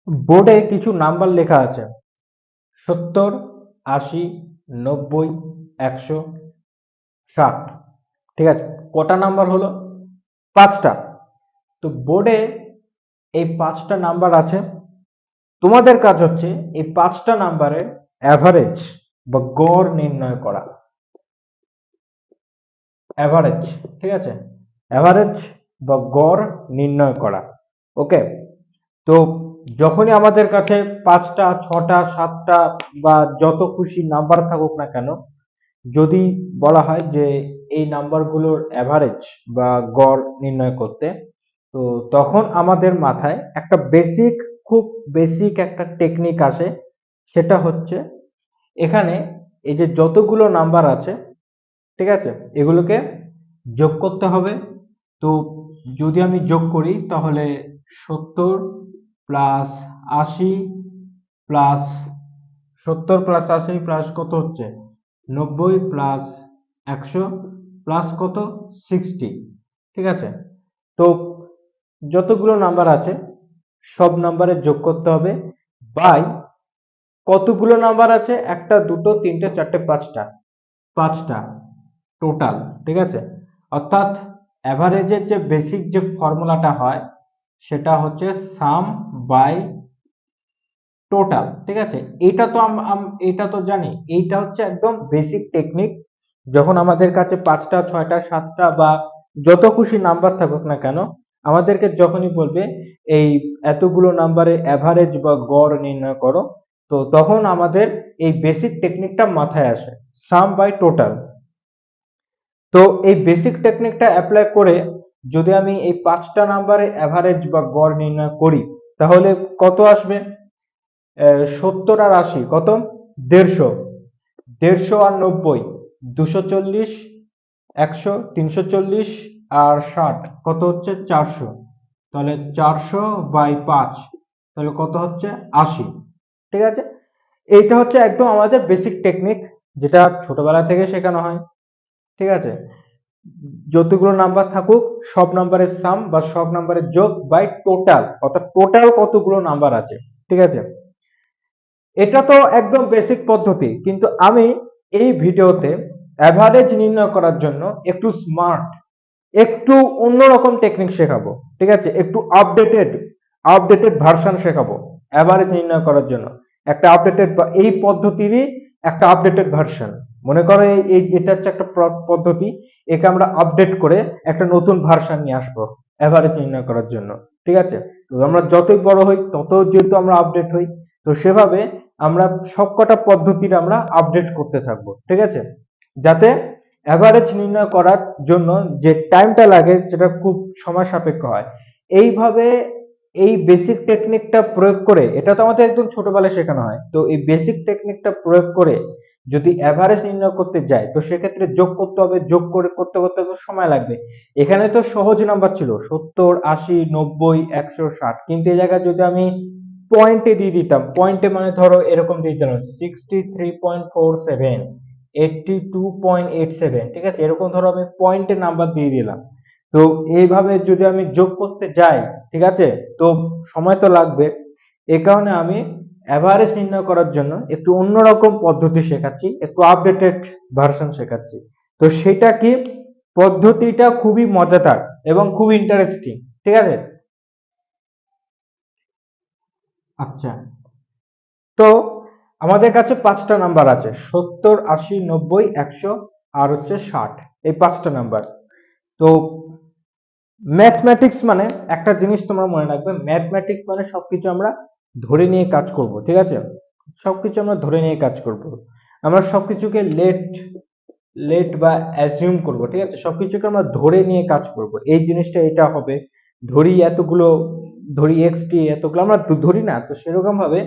বোর্ডে কিছু নাম্বার লেখা আছে 70, 80, 90, 100, 60। ঠিক আছে, কটা নাম্বার হলো? পাঁচটা। তো বোর্ডে এই পাঁচটা নাম্বার আছে। তোমাদের কাজ হচ্ছে এই পাঁচটা নাম্বারের অ্যাভারেজ বা গড় নির্ণয় করা। অ্যাভারেজ, ঠিক আছে, অ্যাভারেজ বা গড় নির্ণয় করা। ওকে, তো যখনই আমাদের কাছে পাঁচটা, ছটা, সাতটা বা যত খুশি নাম্বার থাকুক না কেন, যদি বলা হয় যে এই নাম্বারগুলোর অ্যাভারেজ বা গড় নির্ণয় করতে, তো তখন আমাদের মাথায় একটা বেসিক, খুব বেসিক একটা টেকনিক আসে। সেটা হচ্ছে এখানে এই যে যতগুলো নাম্বার আছে, ঠিক আছে, এগুলোকে যোগ করতে হবে। তো যদি আমি যোগ করি তাহলে 70 প্লাস 80 প্লাস 70 প্লাস 80 প্লাস কত হচ্ছে 90 প্লাস 100 প্লাস কত 60। ঠিক আছে, তো যতগুলো নাম্বার আছে সব নাম্বারের যোগ করতে হবে বাই কতগুলো নাম্বার আছে, একটা, দুটো, তিনটে, চারটে, পাঁচটা, পাঁচটা টোটাল। ঠিক আছে, অর্থাৎ অ্যাভারেজের যে বেসিক যে ফর্মুলাটা হয় সেটা হচ্ছে সাম বাই টোটাল। ঠিক আছে, এটা তো এটা তো জানি, এইটা হচ্ছে একদম বেসিক টেকনিক। যখন আমাদের কাছে পাঁচটা, ছয়টা, সাতটা বা যত খুশি নাম্বার থাকুক না কেন, আমাদেরকে যখনই বলবে এই এতগুলো নাম্বারে অ্যাভারেজ বা গড় নির্ণয় করো, তো তখন আমাদের এই বেসিক টেকনিকটা মাথায় আসে, সাম বাই টোটাল। তো এই বেসিক টেকনিকটা অ্যাপ্লাই করে যদি আমি এই পাঁচটা নাম্বারে অ্যাভারেজ বা গড় নির্ণয় করি তাহলে কত আসবে? 70 আর 80 কত? 150। 150 আর 90 240, 100 340 আর 60 কত হচ্ছে 400। তাহলে 400 বাই 5 তাহলে কত হচ্ছে 80। ঠিক আছে, এইটা হচ্ছে একদম আমাদের বেসিক টেকনিক, যেটা ছোটবেলা থেকে শেখানো হয়। ঠিক আছে, যতগুলো নাম্বার থাকুক সব নাম্বারের সাম বা সব নাম্বারের যোগ বাই টোটাল, অর্থাৎ টোটাল কতগুলো নাম্বার আছে। ঠিক আছে, এটা তো একদম বেসিক পদ্ধতি, কিন্তু আমি এই ভিডিওতে অ্যাভারেজ নির্ণয় করার জন্য একটু স্মার্ট, একটু অন্যরকম টেকনিক শেখাবো। ঠিক আছে, একটু আপডেটেড আপডেটেড ভার্সন শেখাবো অ্যাভারেজ নির্ণয় করার জন্য। একটা আপডেটেড বা এই পদ্ধতিরই একটা আপডেটেড ভার্সন। মনে করো এটা হচ্ছে একটা পদ্ধতি, একে আমরা আপডেট করে একটা নতুন ভার্সন নিয়ে আসবো অ্যাভারেজ নির্ণয় করার জন্য। ঠিক আছে, তো আমরা যতই বড় হই তত যেহেতু আমরা আপডেট হই, তো সেভাবে আমরা সবকটা পদ্ধতির আমরা আপডেট করতে থাকবো। ঠিক আছে, যাতে অ্যাভারেজ নির্ণয় করার জন্য যে টাইমটা লাগে সেটা খুব সময় সাপেক্ষ হয়। এইভাবে এই বেসিক টেকনিকটা প্রয়োগ করে, এটা তো আমাদের একদম ছোটবেলায় শেখানো হয়, তো এই বেসিক টেকনিকটা প্রয়োগ করে যদি অ্যাভারেজ নির্ণয় করতে যায় তো সেক্ষেত্রে যোগ করতে হবে, যোগ করে করতে করতে তো সময় লাগবে। এখানে তো সহজ নাম্বার ছিল 70, 80, 90, 100, 60, কিন্তু এই জায়গায় যদি আমি পয়েন্টে দিয়ে দিতাম, পয়েন্টে মানে ধরো এরকম দিয়ে দিলাম 63.47, 82.87, ঠিক আছে, এরকম ধরো আমি পয়েন্টে নাম্বার দিয়ে দিলাম। তো এইভাবে যদি আমি যোগ করতে যাই, ঠিক আছে, তো সময় তো লাগবে। এ কারণে আমি অ্যাভারেজ নির্ণয় করার জন্য একটু অন্যরকম পদ্ধতি শেখাচ্ছি, একটু আপডেটেড ভার্সন শেখাচ্ছি। তো সেটা কি, পদ্ধতিটা খুবই মজাদার এবং খুব ইন্টারেস্টিং। ঠিক আছে, আচ্ছা, তো আমাদের কাছে পাঁচটা নাম্বার আছে 70, 80, 90, 100 আর হচ্ছে 60, এই পাঁচটা নাম্বার। তো ম্যাথমেটিক্স মানে একটা জিনিস তোমরা মনে রাখবে, ম্যাথমেটিক্স মানে সবকিছু আমরা ধরে নিয়ে কাজ করব। ঠিক আছে, সবকিছু আমরা ধরে নিয়ে কাজ করব, আমরা সবকিছুকে লেট লেট বা অ্যাজিউম করব। ঠিক আছে, সবকিছুকে আমরা ধরে নিয়ে কাজ করব, এই জিনিসটা এটা হবে, ধরি এতগুলো, ধরি এক্স টি এতগুলো, আমরা ধরি না, তো সেরকম ভাবে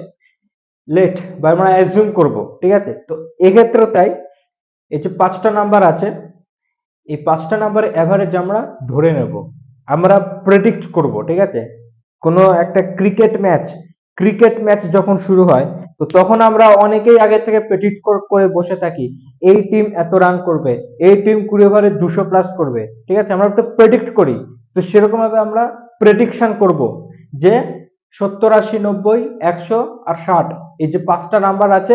লেট বা আমরা অ্যাজিউম করব। ঠিক আছে, তো এক্ষেত্রে তাই এই যে পাঁচটা নাম্বার আছে, এই পাঁচটা নাম্বারের অ্যাভারেজ আমরা ধরে নেব, আমরা প্রেডিক্ট করব। ঠিক আছে, কোনো একটা ক্রিকেট ম্যাচ যখন শুরু হয়, তো তখন আমরা অনেকেই আগে থেকে প্রেডিক্ট করে বসে থাকি, এই টিম এত রান করবে, এই টিম 20 ওভারে 200 প্লাস করবে। ঠিক আছে, আমরা তো প্রেডিক্ট করি, তো সেরকম ভাবে আমরা প্রেডিকশন করব যে 70, 80, 90, 100 আর 60, এই যে পাঁচটা নাম্বার আছে,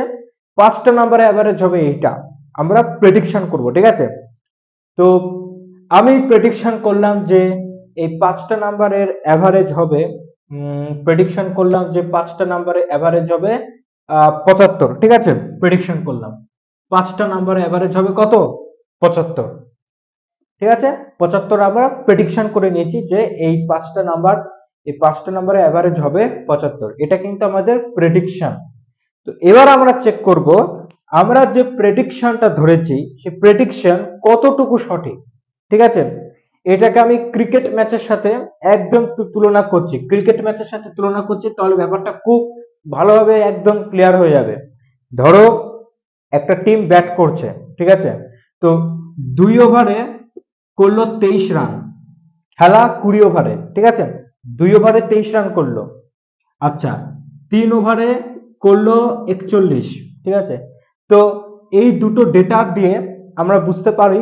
পাঁচটা নাম্বারে অ্যাভারেজ হবে এইটা, আমরা প্রেডিকশন করব, ঠিক আছে। তো আমি প্রেডিকশন করলাম যে এই পাঁচটা নাম্বারের অ্যাভারেজ হবে, প্রেডিকশন করলাম যে পাঁচটা নাম্বারের অ্যাভারেজ হবে 75, ঠিক আছে। প্রেডিকশন করলাম পাঁচটা নাম্বারের অ্যাভারেজ হবে কত, 75, ঠিক আছে। 75 আমরা প্রেডিকশন করে নিয়েছি যে এই পাঁচটা নাম্বারের অ্যাভারেজ হবে 75, এটা কিন্তু আমাদের প্রেডিকশন। তো এবার আমরা চেক করব আমরা যে প্রেডিকশনটা ধরেছি সেই প্রেডিকশন কতটুকু সঠিক, ঠিক আছে। এটাকে আমি ক্রিকেট ম্যাচের সাথে একদম তুলনা করছি, ক্রিকেট ম্যাচের সাথে তুলনা করছি, তাহলে ব্যাপারটা খুব ভালোভাবে একদম ক্লিয়ার হয়ে যাবে। ধরো একটা টিম ব্যাট করছে, ঠিক আছে। তো 2 ওভারে করলো 23 রান, খেলা 20 ওভারে, ঠিক আছে। 2 ওভারে 23 রান করলো। আচ্ছা, 3 ওভারে করলো 41, ঠিক আছে। তো এই দুটো ডেটা দিয়ে আমরা বুঝতে পারি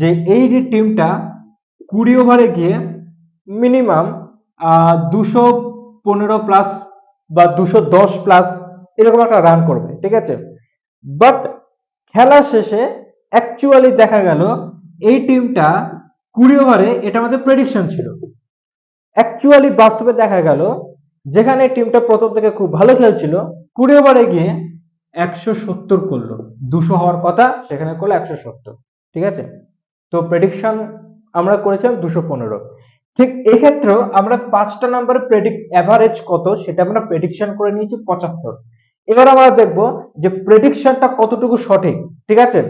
যে এই যে টিমটা 20 ওভারে গিয়ে মিনিমাম 215 প্লাস বা 210 প্লাস এরকম একটা রান করবে, ঠিক আছে। বাট খেলা শেষে অ্যাকচুয়ালি দেখা গেল এই টিমটা 20 ওভারে, এটা আমাদের প্রেডিকশন ছিল, অ্যাকচুয়ালি বাস্তবে দেখা গেল যেখানে টিমটা প্রথম থেকে খুব ভালো খেলছিল 20 ওভারে গিয়ে 170 করলো, 200 হওয়ার কথা সেখানে করলো 170, ঠিক আছে। তো প্রেডিকশন আমরা করেছিলাম 215। ঠিক এই ক্ষেত্রেও আমরা পাঁচটা নাম্বারের অ্যাভারেজ কত সেটা আমরা প্রেডিকশন করে নিয়েছি 75। এবার আমরা দেখব যে প্রেডিকশনটা কতটুকু সঠিক, ঠিক আছে।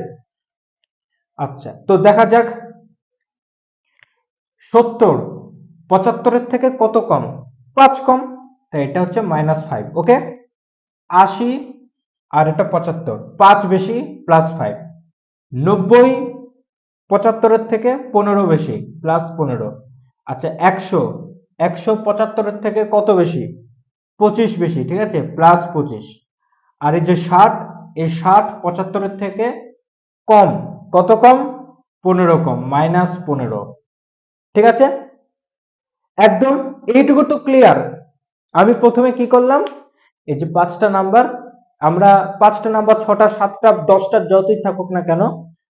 আচ্ছা, তো দেখা যাক 70 75-এর থেকে কত কম, 5 কম, তাই এটা হচ্ছে -5, ওকে। 80 আর এটা 75, 5 বেশি +5। 90 75-এর থেকে 15 বেশি +15। আচ্ছা, 100 75-এর থেকে কত বেশি, 25 বেশি, ঠিক আছে, +25। আর এই যে 60, এই 60 75-এর থেকে কম, কত কম, 15 কম, -15, ঠিক আছে। একদম এইটুকু তো ক্লিয়ার। আমি প্রথমে কি করলাম, এই যে পাঁচটা নাম্বার, আমরা পাঁচটা নাম্বার 6টা 7টা 10টা যতই থাকুক না কেন,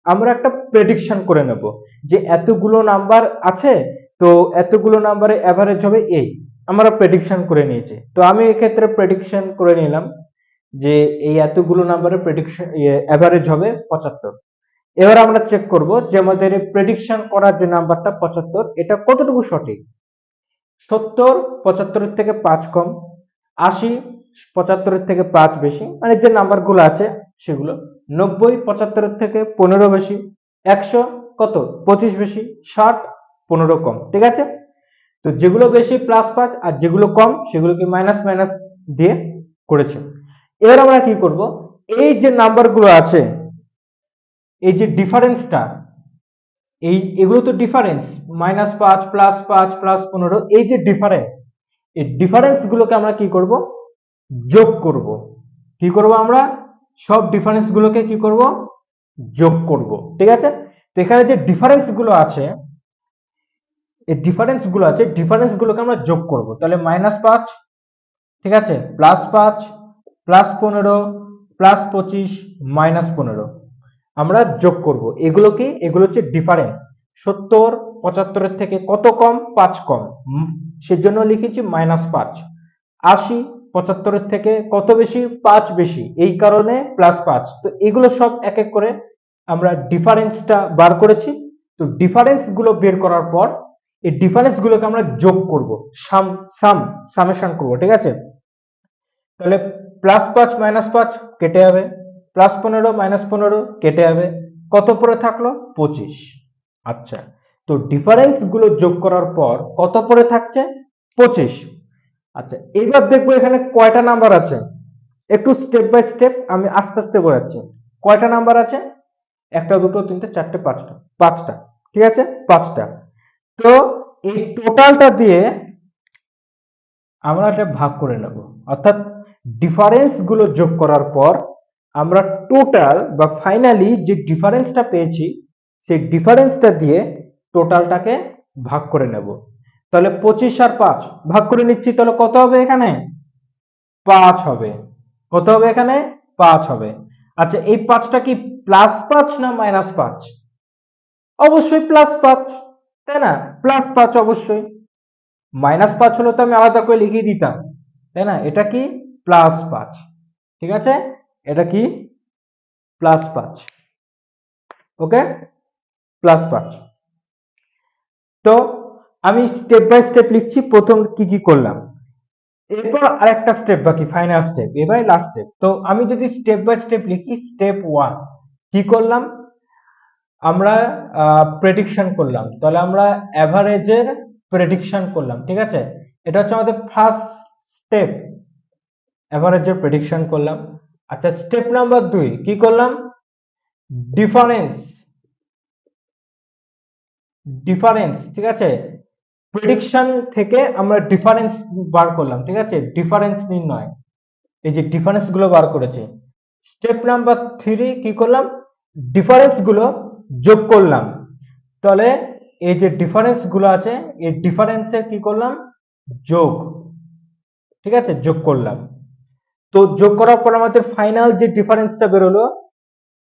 আমরা একটা প্রেডিকশন করে নেব যে এতগুলো নাম্বার আছে, তো এতগুলো নাম্বারে অ্যাভারেজ হবে এই, আমরা প্রেডিকশন করে নিয়েছি। তো আমি এক্ষেত্রে প্রেডিকশন করে নিলাম যে এই এতগুলো নাম্বারের প্রেডিকশন অ্যাভারেজ হবে 75। এবার আমরা চেক করব যে আমাদের প্রেডিকশন করার যে নাম্বারটা 75, এটা কতটুকু সঠিক। 70 75-এর থেকে 5 কম, 80 75-এর থেকে 5 বেশি, মানে যে নাম্বারগুলো আছে সেগুলো। 90 75-এর থেকে 15 বেশি, 100 কত 25 বেশি, 60 15 কম, ঠিক আছে। তো যেগুলো বেশি +5 আর যেগুলো কম সেগুলোকে মাইনাস মাইনাস দিয়ে করেছে। এবার আমরা কি করব, এই যে নাম্বারগুলো আছে, এই যে ডিফারেন্সটা, এগুলো তো ডিফারেন্স, -5 +5 +15, এই যে ডিফারেন্স, এই ডিফারেন্স গুলোকে আমরা কি করব, যোগ করব। কি করব, আমরা সব ডিফারেন্স গুলোকে কি করব, যোগ করব, ঠিক আছে। তো এখানে যে ডিফারেন্স গুলো আছে, এই ডিফারেন্স গুলোকে আমরা যোগ করব। তাহলে -5, ঠিক আছে, +5 +15 +25 -15 আমরা যোগ করব। এগুলো কি, এগুলো হচ্ছে ডিফারেন্স। 70 75-এর থেকে কত কম, 5 কম, সেজন্য লিখেছি -5। 80 75-এর থেকে কত বেশি, 5 বেশি, এই কারণে +5। তো এগুলো সব এক এক করে আমরা ডিফারেন্সটা বার করেছি। তো ডিফারেন্স গুলো বের করার পর এই ডিফারেন্স গুলোকে আমরা যোগ করব, সামেশন করব, ঠিক আছে। তাহলে +5 -5 কেটে যাবে, +15 -15 কেটে যাবে, কত পরে থাকলো, 25। আচ্ছা, তো ডিফারেন্স গুলো যোগ করার পর কত পরে থাকছে, 25। আচ্ছা, এবার দেখবো এখানে কয়টা নাম্বার আছে, একটু স্টেপ বাই স্টেপ আমি আস্তে আস্তে বোঝাচ্ছি। কয়টা নাম্বার আছে, একটা দুটো তিনটে চারটে পাঁচটা, পাঁচটা, ঠিক আছে, পাঁচটা। তো এই টোটালটা দিয়ে আমরা এটা ভাগ করে নেব, অর্থাৎ ডিফারেন্স গুলো যোগ করার পর আমরা টোটাল বা ফাইনালি যে ডিফারেন্সটা পেয়েছি সেই ডিফারেন্সটা দিয়ে টোটালটাকে ভাগ করে নেব। তাহলে 25 আর 5 ভাগ করে নিচ্ছি, তাহলে কত হবে এখানে? 5 হবে। কত হবে এখানে? 5 হবে। আচ্ছা, এই 5টা কি +5 না -5? অবশ্যই +5, তাই না? +5 অবশ্যই। -5 হলে তো আমি আলাদা করে লিখিয়ে দিতাম, তাই না? এটা কি? +5। ঠিক আছে, এটা কি? +5। ওকে, +5। তো আমি স্টেপ বাই স্টেপ লিখছি, প্রথম কি কি করলাম, এরপর আরেকটা স্টেপ বাকি, ফাইনাল স্টেপ, এবারে লাস্ট স্টেপ। তো আমি যদি স্টেপ বাই স্টেপ লিখি, স্টেপ 1 কি করলাম, আমরা প্রেডিকশন করলাম, তাহলে আমরা অ্যাভারেজের প্রেডিকশন করলাম। ঠিক আছে, এটা হচ্ছে আমাদের ফার্স্ট স্টেপ, অ্যাভারেজের প্রেডিকশন করলাম। আচ্ছা, স্টেপ নাম্বার 2 কি করলাম, ডিফারেন্স। ডিফারেন্স, ঠিক আছে, প্রেডিকশন থেকে আমরা ডিফারেন্স বার করলাম। ঠিক আছে, ডিফারেন্স নির্ণয়, এই যে ডিফারেন্স গুলো বার করেছে। স্টেপ নাম্বার 3 কি করলাম, ডিফারেন্স গুলো যোগ করলাম। তাহলে এই যে ডিফারেন্স গুলো আছে, এই ডিফারেন্সের কি করলাম, যোগ। ঠিক আছে, যোগ করলাম। তো যোগ করার পর আমাদের ফাইনাল যে ডিফারেন্সটা বেরোলো,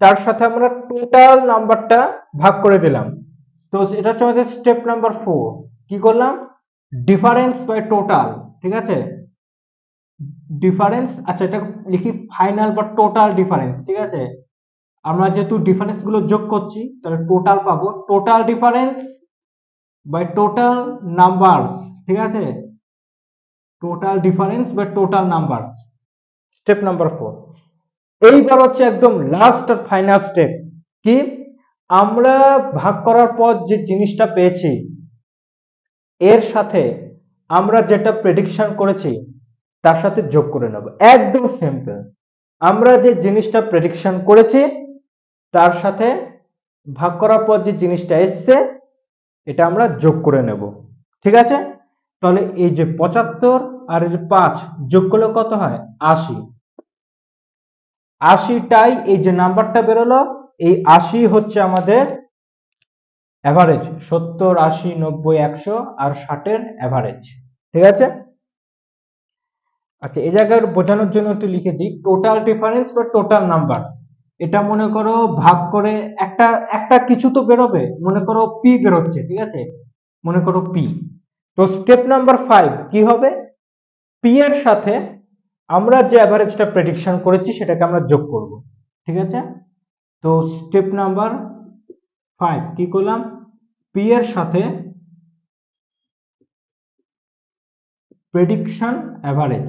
তার সাথে আমরা টোটাল নাম্বারটা ভাগ করে দিলাম। তো এটা হচ্ছে আমাদের স্টেপ নাম্বার 4। কি করলাম, ডিফারেন্স বাই টোটাল। ঠিক আছে, ডিফারেন্স, আচ্ছা এটা লিখি ফাইনাল বা টোটাল ডিফারেন্স। ঠিক আছে, আমরা যেহেতু ডিফারেন্স গুলো যোগ করছি, তাহলে টোটাল পাবো, total difference by total numbers. ঠিক আছে, total difference by total numbers, step number 4। এইবার হচ্ছে একদম লাস্ট আর ফাইনাল স্টেপ, কি, আমরা ভাগ করার পর যে জিনিসটা পেয়েছি, এর সাথে আমরা যেটা প্রেডিকশন করেছি তার সাথে যোগ করে নেব। একদম সিম্পল, আমরা যে জিনিসটা প্রেডিকশন করেছি তার সাথে ভাগ করার পর যে জিনিসটা এসছে এটা আমরা যোগ করে নেব। ঠিক আছে, তাহলে এই যে 75 আর এই যে 5 যোগ করলে কত হয়, 80। 80টাই এই যে নাম্বারটা বেরোলো, এই 80 হচ্ছে আমাদের অ্যাভারেজ। 70, 80, 90, 100 আর 60-এর অ্যাভারেজ। ঠিক আছে, আচ্ছা এই জায়গায় বোঝানোর জন্য একটু লিখে দিই, টোটাল ডিফারেন্স বা টোটাল নাম্বার। এটা মনে করো ভাগ করে একটা একটা কিছু তো বেরোবে, মনে করো পি বেরোচ্ছে। ঠিক আছে, মনে করো পি। তো স্টেপ নাম্বার 5 কি হবে, পি এর সাথে আমরা যে অ্যাভারেজটা প্রেডিকশন করেছি সেটাকে আমরা যোগ করব। ঠিক আছে, তো স্টেপ নাম্বার 5 কি করলাম, পি এর সাথে প্রেডিকশন অ্যাভারেজ,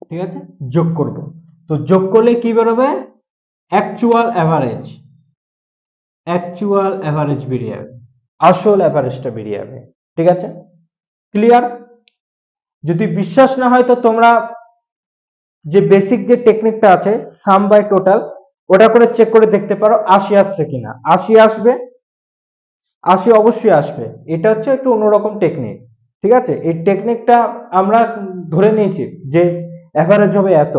ঠিক আছে, যোগ করব। তো যোগ করলে কি বেরোবে, অ্যাকচুয়াল অ্যাভারেজ। অ্যাকচুয়াল অ্যাভারেজ বেরিয়ে যাবে, আসল অ্যাভারেজটা বেরিয়ে যাবে। ঠিক আছে, ক্লিয়ার? যদি বিশ্বাস না হয় তো তোমরা যে বেসিক যে টেকনিকটা আছে সাম বাই টোটাল, ওটা করে চেক করে দেখতে পারো 80 আসছে কিনা। 80 আসবে, 80 অবশ্যই আসবে। এটা হচ্ছে একটু অন্যরকম টেকনিক। ঠিক আছে, এই টেকনিকটা আমরা ধরে নিয়েছি যে অ্যাভারেজ হবে এত,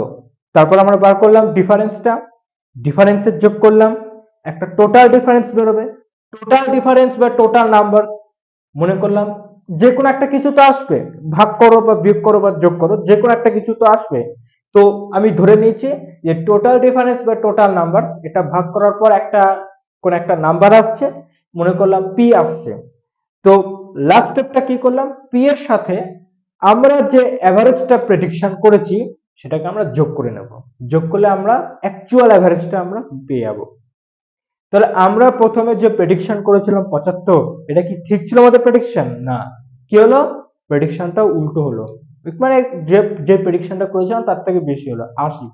তারপর আমরা বার করলাম ডিফারেন্সটা, ডিফারেন্সের যোগ করলাম, একটা টোটাল ডিফারেন্স বেরোবে। টোটাল ডিফারেন্স বা টোটাল নাম্বার, মনে করলাম যে কোনো একটা কিছু তো আসবে, ভাগ করো বা বিয়োগ করো বা যোগ করো, যে কোনো একটা কিছু তো আসবে। তো আমি ধরে নিয়েছি যে টোটাল ডিফারেন্স বা টোটাল নাম্বার, এটা ভাগ করার পর একটা কোন একটা নাম্বার আসছে, মনে করলাম পি আসছে। তো লাস্ট স্টেপটা কি করলাম, পি এর সাথে আমরা যে অ্যাভারেজটা প্রেডিকশন করেছি সেটাকে আমরা যোগ করে নেব। যোগ করলে আমরা অ্যাকচুয়াল অ্যাভারেজটা আমরা পেয়ে যাবো। তাহলে আমরা প্রথমে যে প্রেডিকশন করেছিলাম 75, এটা কি ঠিক ছিল আমাদের প্রেডিকশন? না, কি হলো, প্রেডিকশনটা উল্টো হলো। মানে যে যে প্রেডিকশনটা করেছিলাম তার থেকে বেশি হলো 80।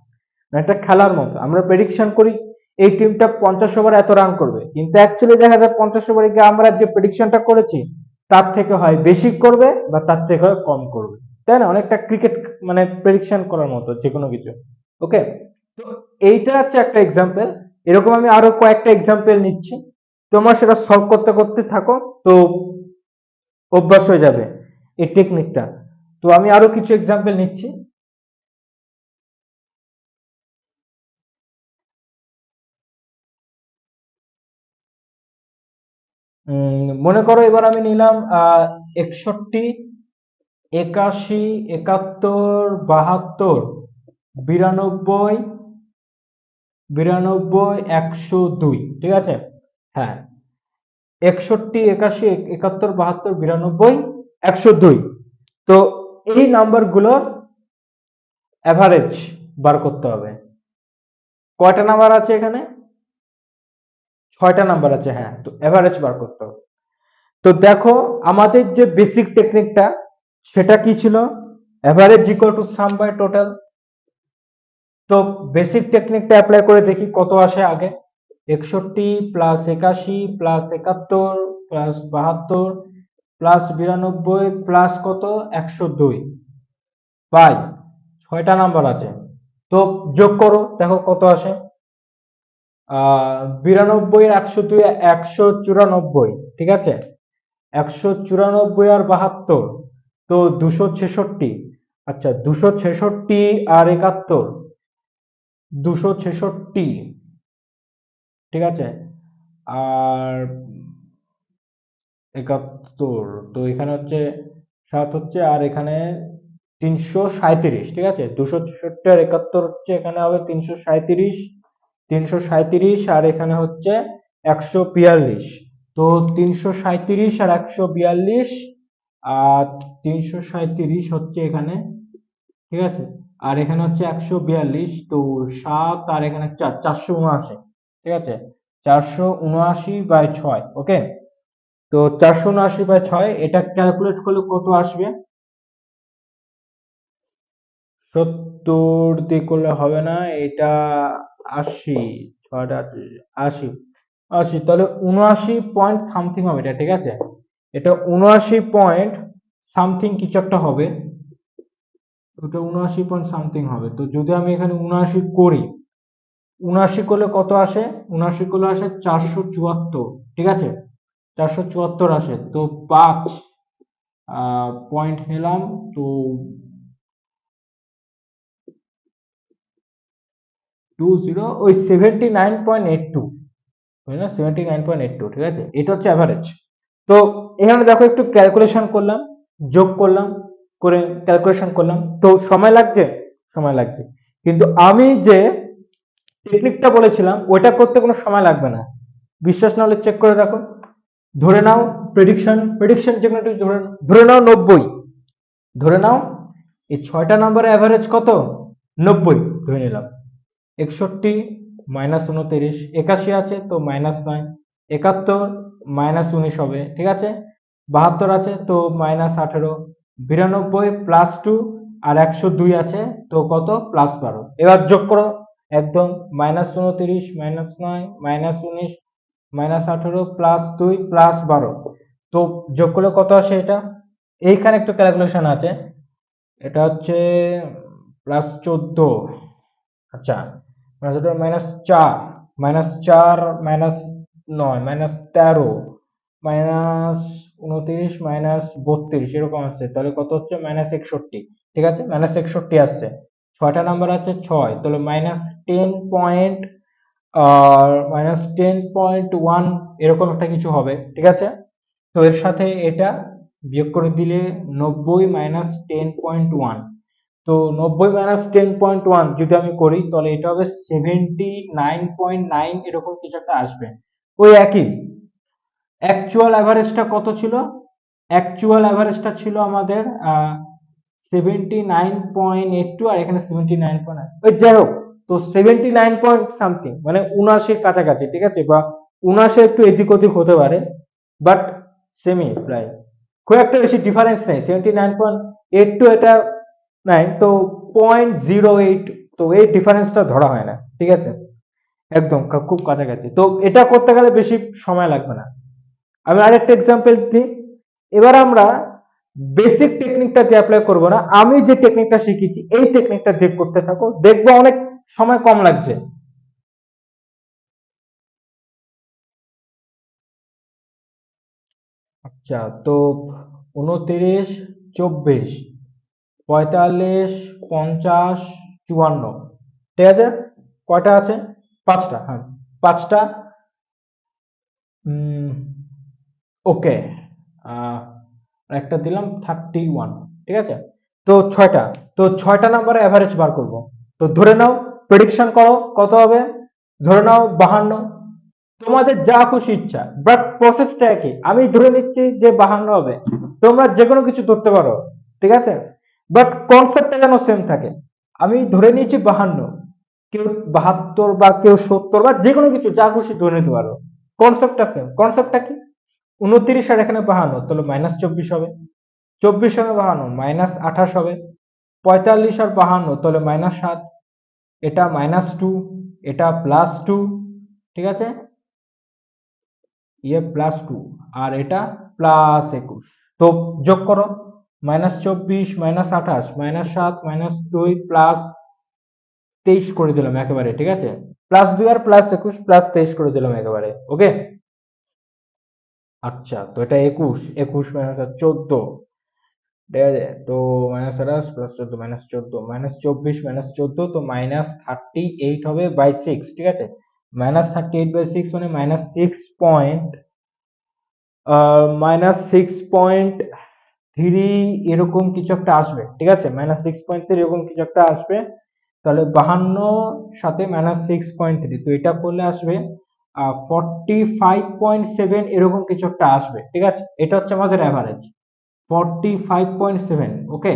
মানে একটা খেলার মতো আমরা প্রেডিকশন করি এই টিমটা 50 ওভার এত রান করবে, কিন্তু অ্যাকচুয়ালি দেখা যায় 50 ওভারে গিয়ে আমরা যে প্রেডিকশনটা করেছি তার থেকে হয় বেশি করবে বা তার থেকে হয় কম করবে, তাই না? অনেকটা ক্রিকেট মানে প্রেডিকশন করার মতো যে কোনো কিছু। ওকে, তো এইটা হচ্ছে একটা এক্সাম্পল। এরকম আমি আরো কয়েকটা এক্সাম্পল নিচ্ছি, তোমরা সেটা সলভ করতে করতে থাকো, তো অভ্যাস হয়ে যাবে এই টেকনিকটা। তো আমি আরো কিছু এক্সাম্পল নিচ্ছি। মনে করো এবার আমি নিলাম 61, 81, 71, 72, 92, 92, 102, ঠিক আছে? হ্যাঁ, 61, 81, 71, 72, 92, 102। তো এই নাম্বারগুলোর অ্যাভারেজ বার করতে হবে। কয়টা নাম্বার আছে এখানে? 6টা নাম্বার আছে, হ্যাঁ। তো অ্যাভারেজ বার করতে হবে। তো দেখো আমাদের যে বেসিক টেকনিকটা সেটা কি ছিল? Average equal to sum by total. তো বেসিক টেকনিকটা অ্যাপ্লাই করে দেখি কত আসে আগে। 61 plus 81 plus 71 plus 72 plus 92 plus কত 102 বাই 6টা নাম্বার আছে। তো যোগ করো, দেখো কত আসে। 92, 102, 194, ঠিক আছে? 194 আর 72, তো 266। আচ্ছা, 266 আর 71, 266, ঠিক আছে? আর 71, তো এখানে হচ্ছে 7 হচ্ছে, আর এখানে 337, ঠিক আছে? 266 আর 71 হচ্ছে, এখানে হবে 337, 337, আর এখানে হচ্ছে 142। তো 337 আর 142, আর 337 হচ্ছে এখানে, ঠিক আছে? আর এখানে হচ্ছে 142, তো 7 আর এখানে 4, 479, ঠিক আছে? 479/6, ওকে? তো 479/6 এটা ক্যালকুলেট করলে কত আসবে? 70 দিয়ে করলে হবে না, এটা 80, 6টা 80, 80, তাহলে 79 পয়েন্ট সামথিং হবে এটা, ঠিক আছে? এটা 79 পয়েন্ট সামথিং কিছু একটা হবে। ওটা 79 পয়েন্ট সামথিং হবে। তো যদি আমি এখানে 79 করি, 79 করলে কত আসে? 79 করলে আসে 474, ঠিক আছে? 474 আসে। তো 5 পয়েন্ট নিলাম, তো 20, ওই 79.82, বুঝলে না? 79.82, ঠিক আছে? এটা হচ্ছে অ্যাভারেজ। তো এখানে দেখো একটু ক্যালকুলেশন করলাম, যোগ করলাম, করে ক্যালকুলেশন করলাম, তো সময় লাগছে, সময় লাগছে। কিন্তু আমি যে টেকনিকটা বলেছিলাম ওইটা করতে কোনো সময় লাগবে না। বিশ্বাস না হলে চেক করে দেখো। ধরে নাও প্রেডিকশন যেগুলো ধরে নাও 90, ধরে নাও এই 6টা নাম্বারের অ্যাভারেজ কত? 90 ধরে নিলাম। 61 মাইনাস 29, 81 আছে তো -9, 71 -19 হবে, ঠিক আছে? 72 আছে তো -18, 92 +2, আর 102 আছে তো কত? +12। এবার যোগ করো একদম। -29, -9, -19, -18, +2, +12। তো যোগ করলে কত আসে এটা? এইখানে একটু ক্যালকুলেশন আছে। এটা হচ্ছে +14, আচ্ছা, -4, -4, -9, -13, -29, -32, এরকম আসছে। তাহলে কত হচ্ছে? -61, ঠিক আছে? -61 আসছে। 6টা নাম্বার আছে 6, তাহলে -10 পয়েন্ট, আর -10.1 এরকম একটা কিছু হবে, ঠিক আছে? তো এর সাথে এটা বিয়োগ করে দিলে 90 -10.1, তো 90 -10.1 যদি আমি করি তাহলে এটা হবে 79.9, এরকম কিছু একটা আসবে। ওই একই। অ্যাকচুয়াল অ্যাভারেজটা কত ছিল? অ্যাকচুয়াল অ্যাভারেজটা ছিল আমাদের 79.82, আর এখানে 79.9, ওই যাই হোক। তো 79 পয়েন্ট সামথিং, মানে 79 কাছাকাছি, ঠিক আছে? বা 79 একটু এদিক ওদিক হতে পারে, বাট সেমই প্রায়, খুব একটা বেশি ডিফারেন্স নেই। 79.82 এটা নাই তো 0.08, তো এই ডিফারেন্সটা ধরা হয় না, ঠিক আছে? একদম খুব কাছাকাছি। তো এটা করতে গেলে বেশি সময় লাগবে না। আমি আরেকটা এক্সাম্পল দিই। এবার আমরা বেসিক টেকনিকটা দিয়ে অ্যাপ্লাই করব না, আমি যে টেকনিকটা শিখেছি এই টেকনিকটা দিয়ে করতে থাকো, দেখবো অনেক সময় কম লাগছে। আচ্ছা, তো 29, 24, 45, 50, 54, ঠিক আছে? কয়টা আছে? 5টা, হ্যাঁ, 5টা। ওকে, একটা দিলাম 31, ঠিক আছে। তো ছয়টা, তো ছয়টা নাম্বারে অ্যাভারেজ বার করব। তো ধরে নাও, প্রেডিকশন করো কত হবে। ধরে নাও 52, তোমাদের যা খুশি ইচ্ছা, বাট প্রসেসটা একই। আমি ধরে নিচ্ছি যে 52 হবে, তোমরা যে কোনো কিছু ধরতে পারো, ঠিক আছে, বাট কনসেপ্টটা যেন সেম থাকে। আমি ধরে নিয়েছি 52, কেউ 72 বা কেউ 70 বা যে কোনো কিছু যা খুশি ধরে নিতে পারো, কনসেপ্টটা সেম। কনসেপ্টটা কি, 29 আর এখানে 52, তাহলে -24 হবে। 24 আর 52 -28 হবে। 45 আর 52 তাহলে -7, এটা -2, এটা +2, ঠিক আছে, ইয়ে +2, আর এটা +21। তো যোগ করো, -24 -28 -7 -2 +23 করে দিলাম একেবারে, ঠিক আছে, +2 আর +21 +23 করে দিলাম একেবারে, ওকে। আচ্ছা, তো এটা 21, 21 -14, ঠিক আছে, তো -28 +14 -14 -24 -14, তো -38 হবে বাই 6, ঠিক আছে। -38/6 মানে -6.3 এরকম কিছু একটা আসবে, ঠিক আছে, -6.3 এরকম কিছু একটা আসবে। তাহলে 52 সাথে -6.3, তো এটা করলে আসবে 45.7 এরকম কিছু একটা আসবে, ঠিক আছে। এটা হচ্ছে আমাদের অ্যাভারেজ 45.7, ওকে,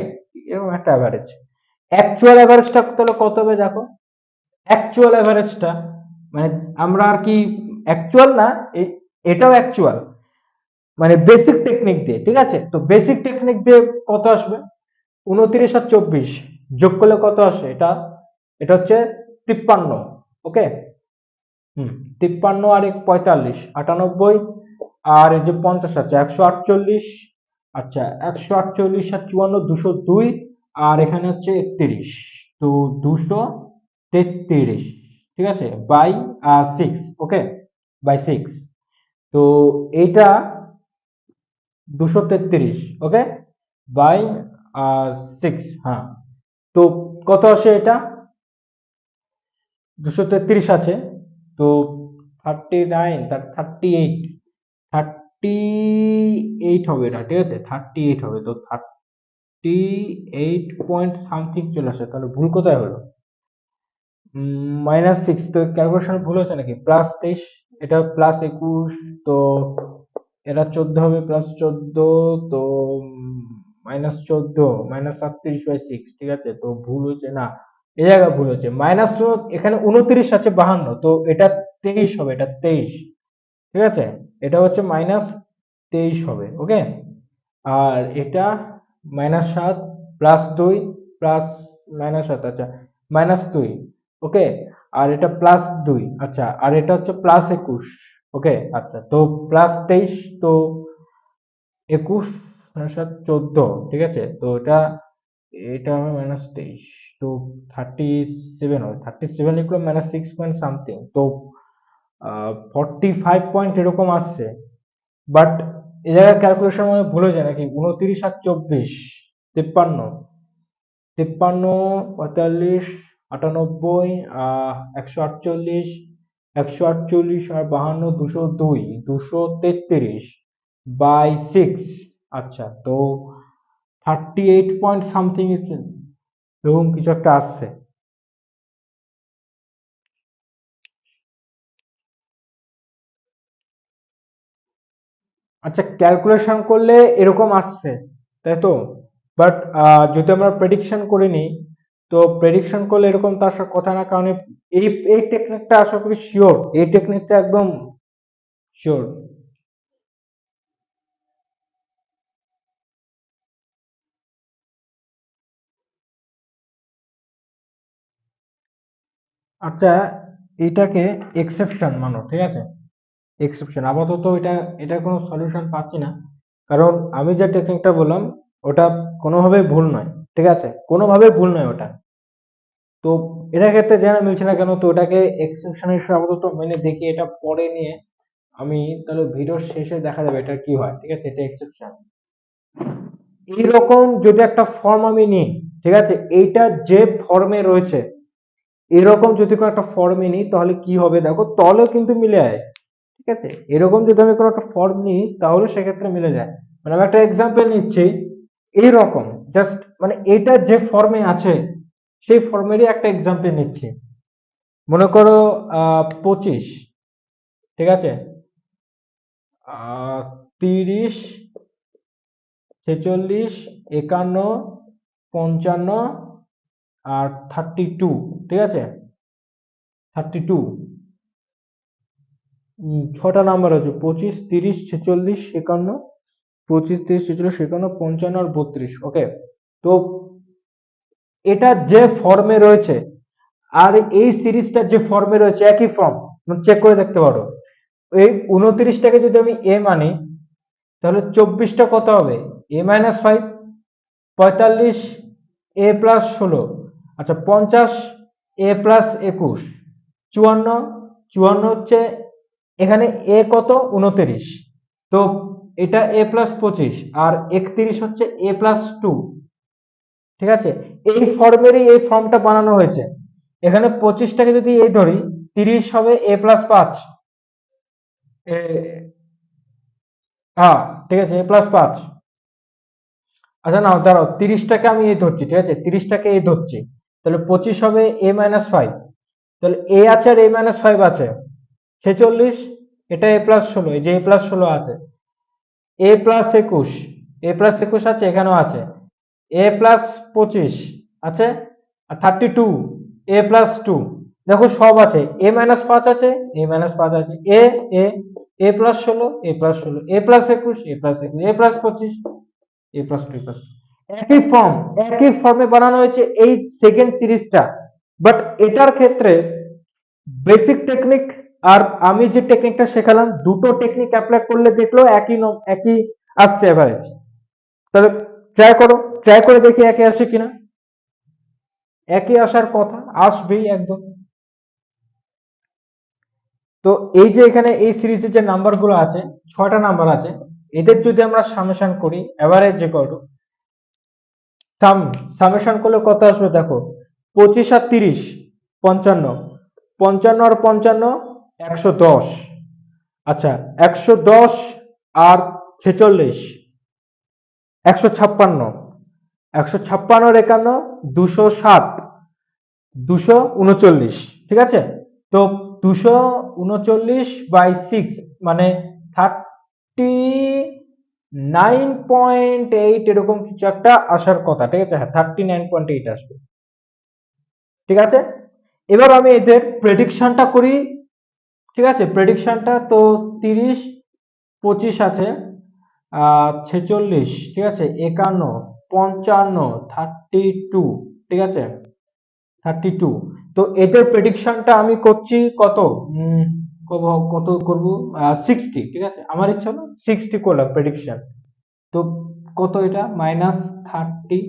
এরকম একটা অ্যাভারেজ। অ্যাকচুয়াল অ্যাভারেজটা তাহলে কত হবে দেখো। অ্যাকচুয়াল অ্যাভারেজটা মানে আমরা আর কি, অ্যাকচুয়াল না, এটাও অ্যাকচুয়াল, মানে বেসিক টেকনিক দিয়ে, ঠিক আছে। তো বেসিক টেকনিক দিয়ে কত আসবে, 29 আর 24 যোগ করলে কত আসে, এটা এটা হচ্ছে 53, ওকে। 53 আর 1 45, 98, আর এই যে 50 আছে 148, আচ্ছা 148 আর 54 202, আর এখানে হচ্ছে 31, তো 233, ঠিক আছে, বাই 6, ওকে, বাই 6। তো এইটা 233, ওকে, বাই 6, হ্যাঁ। তো কত আসে এটা, 233 আছে, তো 39, তার 38, 38 হবে এটা, ঠিক আছে, 38 হবে। তো 38 পয়েন্ট সামথিং চলে আসে, তাহলে ভুল কোথায় হলো, -6, তো ক্যালকুলেশন ভুল হচ্ছে নাকি, +23, এটা +21, তো এটা 14 হবে, +14, তো -14 -38/6, ঠিক আছে, তো ভুল হচ্ছে না, এই জায়গায় ভুল হচ্ছে, মাইনাস, এখানে 29 আছে 52, তো এটা 23 হবে, এটা 23, ঠিক আছে, এটা হচ্ছে -23 হবে, ওকে। আর এটা -7 +2 প্লাস -7, আচ্ছা, -2, ওকে। আর এটা +2, আচ্ছা, আর এটা হচ্ছে +21, ওকে, আচ্ছা, তো +23, তো 21 7 14, ঠিক আছে, তো এটা এটা হবে -23, তো 37 হবে, 37 লিখলো -6 পয়েন্ট সামথিং, তো 45 পয়েন্ট এরকম আসছে। বাট এই জায়গায় ক্যালকুলেশন মানে ভুল হয়ে যায় নাকি, 29 আর 24, 53, 53, 45, 98, 148, 148 আর 52, 202, 233 বাই 6, আচ্ছা, তো 38 পয়েন্ট সামথিং এরকম কিছু একটা আসছে। আচ্ছা, ক্যালকুলেশন করলে এরকম আসছে, তাই তো, বাট যদি আমরা প্রেডিকশন করে নিই, তো প্রেডিকশন করলে এরকম তো আসার কথা না, কারণ এই এই টেকনিকটা আশা করি শিওর, এই টেকনিকটা একদম শিওর। আচ্ছা, এটাকে এক্সেপশন মানো, ঠিক আছে, এক্সেপশন আপাতত, এটা কোনো সলিউশন পাচ্ছি না, কারণ আমি যে টেকনিকটা বললাম ওটা কোনোভাবেই ভুল নয়, ঠিক আছে, কোনোভাবেই ভুল নয় ওটা। তো এটার ক্ষেত্রে যেন মিলছে না কেন, তো ওটাকে এক্সেপশন হিসেবে আপাতত মেনে দেখি, এটা পরে নিয়ে আমি তাহলে ভিডিওর শেষে দেখা যাবে এটা কি হয়, ঠিক আছে, এটা এক্সেপশন। এইরকম যদি একটা ফর্ম আমি নিই, ঠিক আছে, এইটা যে ফর্মে রয়েছে, এরকম যদি কোনো একটা ফর্মে নিই তাহলে কি হবে দেখো, তলেও কিন্তু মিলে যায়, ঠিক আছে, এরকম যদি আমি কোনো একটা ফর্ম নিই তাহলে সেক্ষেত্রে মিলে যায়। মানে আমি একটা এক্সাম্পল নিচ্ছি, এইরকম জাস্ট মানে এটা যে ফর্মে আছে সেই ফর্মেরই একটা এক্সাম্পল নিচ্ছি। মনে করো 25, ঠিক আছে, 30, 46, 51, 55 আর 32, ঠিক আছে, 32, ছটা নাম্বার আছে, 25, 30, 46, 51, 25, 30, 46, 51, 55 আর 32। ওকে, তো এটা যে ফর্মে রয়েছে আর এই সিরিজটা যে ফর্মে রয়েছে একই ফর্ম, চেক করে দেখতে পারো। এই 29টাকে যদি আমি এ মানি তাহলে 24টা কত হবে, a-5, 45 a+16, আচ্ছা 50 a+21, 54, 54 হচ্ছে এখানে এ কত 29, তো এটা a+25 আর 31 হচ্ছে a+2, ঠিক আছে, এই ফর্মেরই এই ফর্মটা বানানো হয়েছে। এখানে 25টাকে যদি এই ধরি 30 হবে a+5, হ্যাঁ ঠিক আছে a+5। আচ্ছা না দাঁড়াও, 30টাকে আমি এই ধরছি, ঠিক আছে, 30টাকে এই ধরছি, তাহলে 25 হবে a-5, তাহলে এ আছে আর a-5 আছে, 46, এটা a+16, এই যে a+16 আছে, a+21, a+21 আছে, এখানেও আছে, a+25 আছে, আর 32 a+2, দেখো সব আছে, a-5 আছে, a-5 আছে, a+16, a+16, a+21, a+21, a+25, a+2, একই ফর্ম, একই ফর্মে বানানো হয়েছে এই সেকেন্ড সিরিজটা। বাট এটার ক্ষেত্রে বেসিক টেকনিক আর আমি যে টেকনিকটা শেখালাম, দুটো টেকনিক অ্যাপ্লাই করলে দেখলো একই আসছে এভারেজ। তাহলে ট্রাই করো, ট্রাই করে দেখি একই আসে কিনা। একই আসার কথা, আসবেই একদম। তো এই যে এখানে এই সিরিজের যে নাম্বার গুলো আছে, 6টা নাম্বার আছে, এদের যদি আমরা সামেশন করি, এভারেজ যে করো সামেশন করলে কত আসবে দেখো, 25 আর 30 55, 55 আর 55 110, আচ্ছা 110 আর 46 156, 156 আর 51 207, 239, ঠিক আছে। তো 239/6 মানে 39.8 এরকম কিছু একটা আসার কথা, ঠিক আছে, হ্যাঁ 39.8 আসবে, ঠিক আছে। এবার আমি এদের প্রেডিকশনটা করি, ঠিক আছে, প্রেডিকশনটা তো 30, 25 আছে, 46, ঠিক আছে, 51, 55, 32, ঠিক আছে, 32। তো এদের প্রেডিকশনটা আমি করছি কত, কত করব, 60, ঠিক আছে, আমার ইচ্ছা হলো 60 করলাম প্রেডিকশন। তো কত এটা -30,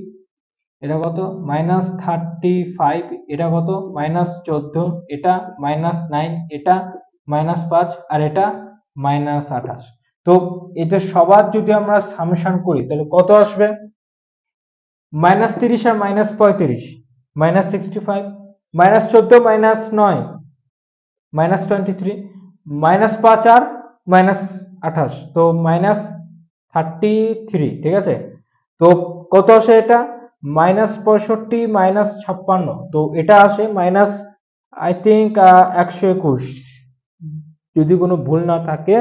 এটা কত -35, এটা কত -14, এটা -9, এটা -5 আর এটা -28। তো এটা সবার যদি আমরা সামেশন করি তাহলে কত আসবে, -30 আর -35 -65, -14 -9 -23, -5 আর -28, তো -33, ঠিক আছে। তো কত আসে এটা, -65 -56, তো এটা আসে মাইনাস আই থিঙ্ক 121, যদি কোনো ভুল না থাকে,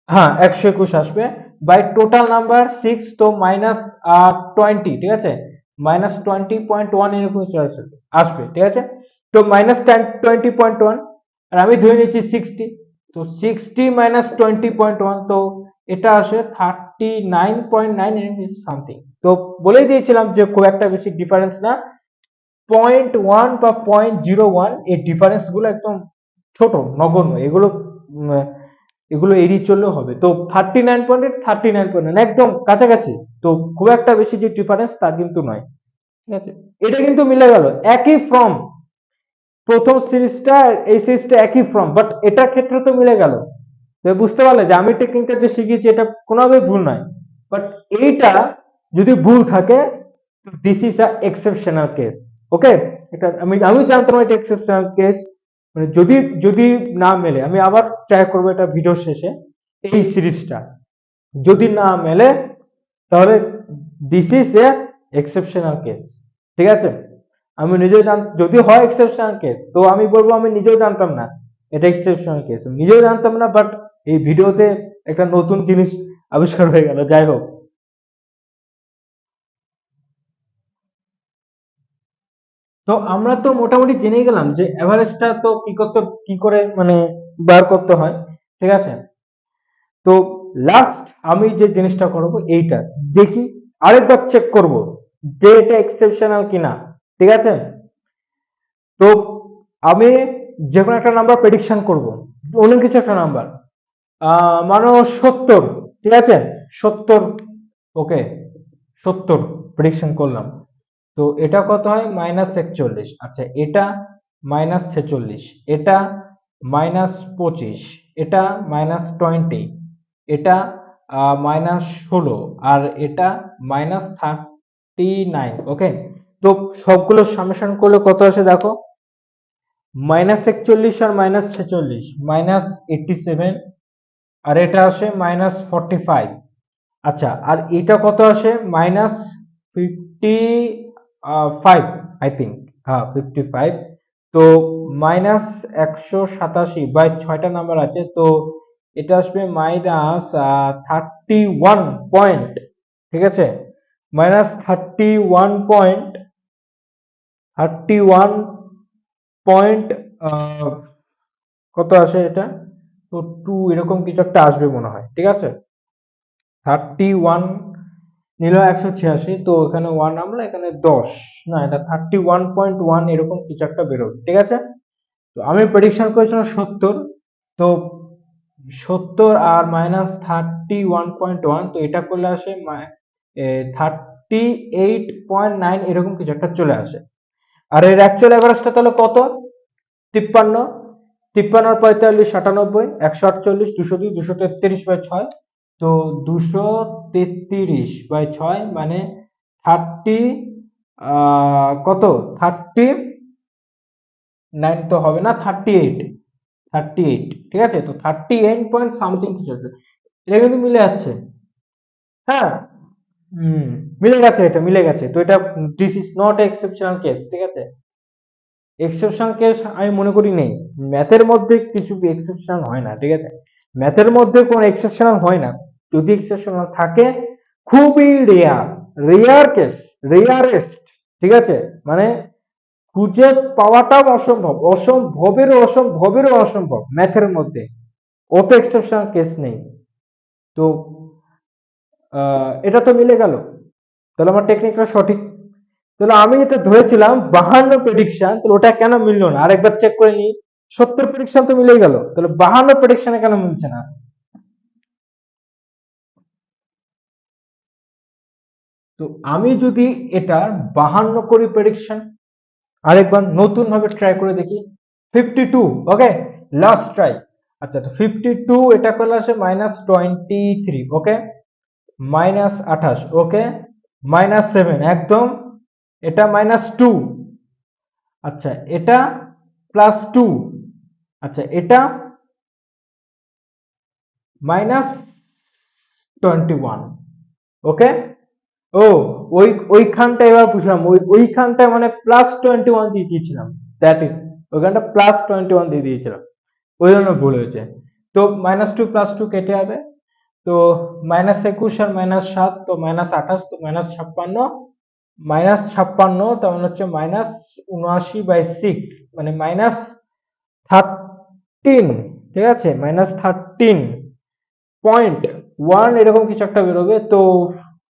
হ্যাঁ 121 আসবে, বাই টোটাল নাম্বার 6, তো -20, ঠিক আছে, -20.1 এরকম আসবে, ঠিক আছে। তো -20.1 আর আমি ধরে নিচ্ছি 60, তো 60 -20.1, তো এটা আসে 39.9 সামথিং। তো বলেই দিয়েছিলাম যে খুব একটা বেশি ডিফারেন্স না, 0.1 বা 0.01, এই ডিফারেন্স গুলো একদম ছোট, নগণ্য, এগুলো এগুলো এড়িয়ে চললেও হবে। তো 39.8, 39.9 একদম কাছাকাছি, তো খুব একটা বেশি যে ডিফারেন্স তা কিন্তু নয়, ঠিক আছে। এটা কিন্তু মিলে গেল, একই ফর্ম, প্রথম সিরিজটা এই সিরিজটা একই ফর্ম, বাট এটার ক্ষেত্রে তো মিলে গেল। তো বুঝতে পারলে যে আমি টেকনিকটা যে শিখিয়েছি এটা কোনোভাবেই ভুল নয়, বাট এইটা যদি ভুল থাকে this is a exceptional case. Okay, এটা আমি জানতাম এটা এক্সেপশনাল কেস, মানে যদি যদি না মেলে আমি আবার ট্রাই করবো এটা ভিডিও শেষে, এই সিরিজটা যদি না মেলে তাহলে this is a exceptional case. ঠিক আছে, আমি নিজেও যদি হয় এক্সেপশনাল কেস তো আমি বলবো আমি নিজেও জানতাম না এটা এক্সেপশনাল কেস, নিজেও জানতাম না, বাট এই ভিডিওতে একটা নতুন জিনিস আবিষ্কার হয়ে গেল। যাই হোক, তো আমরা তো মোটামুটি জেনে গেলাম যে এভারেজটা তো কি করে মানে বার করতে হয়। ঠিক আছে, তো লাস্ট আমি যে জিনিসটা করব এইটা দেখি, আরেকবার চেক করব যে এটা এক্সেপশনাল কিনা। ঠিক আছে, তো আমি যে কোনো একটা নাম্বার প্রেডিকশন করব, অন্য কিছু একটা নাম্বার, মানো 70। ঠিক আছে, 70। ওকে, 70 প্রেডিকশন করলাম। তো এটা কত হয়, -41। আচ্ছা, এটা -46, এটা -25, এটা -20, এটা -16, আর এটা -39। ওকে, তো সবগুলো সামেশন করলে কত আসে দেখো, -41 আর -46 -87, আর এটা আসে -45। আচ্ছা, আর এটা কত আসে, -55 আই থিঙ্ক, হ্যাঁ 55। তো -187 বাই 6টা নাম্বার আছে, তো এটা আসবে -31 পয়েন্ট। ঠিক আছে, -31 পয়েন্ট কত আসে এটা, তো 2 এরকম কিছু একটা আসবে মনে হয়। ঠিক আছে, 31 নিল 186, তো এখানে 1 আমরা এখানে 10, না এটা 31.1 এরকম কিছু একটা বেরোবে। ঠিক আছে, তো আমি প্রেডিকশন করেছিলাম 70, তো 70 আর -31.1, তো এটা করলে আসে 38.9 এরকম কিছু একটা চলে আসে। আর এর অ্যাকচুয়াল এভারেজটা তাহলে কত, 53। 53 আর 45 97, 148, 202, 233/6, তো 233/6 মানে 30, কত, 39 তো হবে না, 38, 38। ঠিক আছে, তো 38 পয়েন্ট সামথিং কিছু আছে, এটা কিন্তু মিলে যাচ্ছে। হ্যাঁ, হুম, মিলে গেছে, এটা মিলে গেছে। তো এটা this is not exceptional case. ঠিক আছে, এক্সেপশন কেস আমি মনে করি নেই, ম্যাথের মধ্যে কিছু এক্সেপশনাল হয় না। ঠিক আছে, ম্যাথের মধ্যে কোনো এক্সেপশনাল হয় না, যদি এক্সেপশনাল থাকে খুবই রেয়ার, রেয়ার কেস, রেয়ারেস্ট। ঠিক আছে, মানে খুঁজে পাওয়াটাও অসম্ভব, অসম্ভবেরও অসম্ভবেরও অসম্ভব ম্যাথের মধ্যে, অত এক্সেপশনাল কেস নেই। তো এটা তো মিলে গেল, তাহলে আমার টেকনিকটা সঠিক। তাহলে আমি যেটা ধরেছিলাম 52 প্রেডিকশন, তাহলে ওটা কেন মিললো না, আরেকবার চেক করে নিই। 70 প্রেডিকশন তো মিলে গেল, তাহলে 52 প্রেডিকশনে কেন মিলছে না। তো আমি যদি এটা 52 করি প্রেডিকশন, আরেকবার নতুন ভাবে ট্রাই করে দেখি, 52। ওকে, লাস্ট ট্রাই। আচ্ছা, তো 52 এটা করলে আসে -23। ওকে, -28। ওকে, -7 একদম, এটা -2। আচ্ছা, এটা +2। আচ্ছা, এটা -21। ওকে, ও ওই ওইখানটা এবার বুঝলাম, ওইখানটায় মানে +21 দিয়ে দিয়েছিলাম, দ্যাট ইজ ওইখানটা +21 দিয়ে দিয়েছিলাম, ওই জন্য ভুল হয়েছে। তো -2 + 2 কেটে যাবে, তো -21 আর -7, তো -28, তো -56, -56 তার মানে হচ্ছে -79/6, মানে -13। ঠিক আছে, -13.1 এরকম কিছু একটা বেরোবে। তো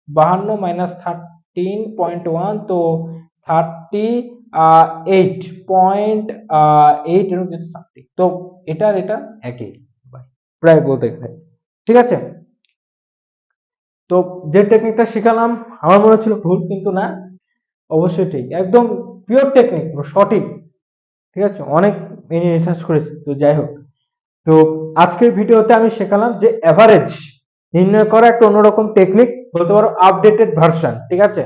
52 -13.1, তো 38.8 এরকম কিছু সামথিং। তো এটা আর এটা একই প্রায় বলতে গেলে। ঠিক আছে, তো যে টেকনিকটা শিখালাম আমার মনে হচ্ছিল ভুল, কিন্তু না, অবশ্যই ঠিক, একদম পিওর টেকনিক, সঠিক। ঠিক আছে, অনেক রিসার্চ করেছি। তো যাই হোক, তো আজকের ভিডিওতে আমি শেখালাম যে এভারেজ নির্ণয় করা একটা অন্যরকম টেকনিক, বলতে পারো আপডেটেড ভার্সন। ঠিক আছে,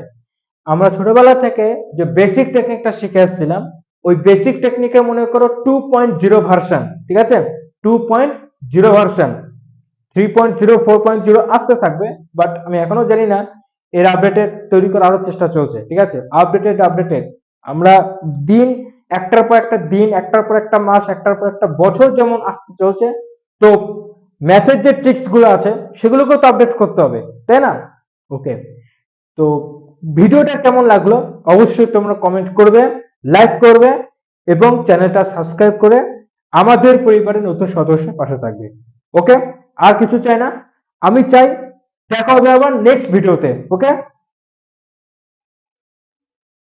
আমরা ছোটবেলা থেকে যে বেসিক টেকনিকটা শিখে আসছিলাম ওই বেসিক টেকনিকে মনে করো 2.0 ভার্সন, ঠিক আছে, 2.0 ভার্সন, 3.0 4.0 আসতে থাকবে, বাট আমি এখনো জানি না, এর আপডেটেড তৈরি করার আরো চেষ্টা চলছে, ঠিক আছে, আপডেটেড আমরা দিন একটার পর একটা দিন, একটার পর একটা মাস, একটার পর একটা বছর যেমন আসতে চলছে, তো ম্যাথের যে ট্রিক্স গুলো আছে সেগুলোকেও তো আপডেট করতে হবে, তাই না? ওকে, তো ভিডিওটা কেমন লাগলো অবশ্যই তোমরা কমেন্ট করবে, লাইক করবে এবং চ্যানেলটা সাবস্ক্রাইব করে আমাদের পরিবারের নতুন সদস্য পাশে থাকবে। ওকে, আর কিছু চাই না, আমি চাই দেখা হবে আবার নেক্সট ভিডিওতে। ওকে।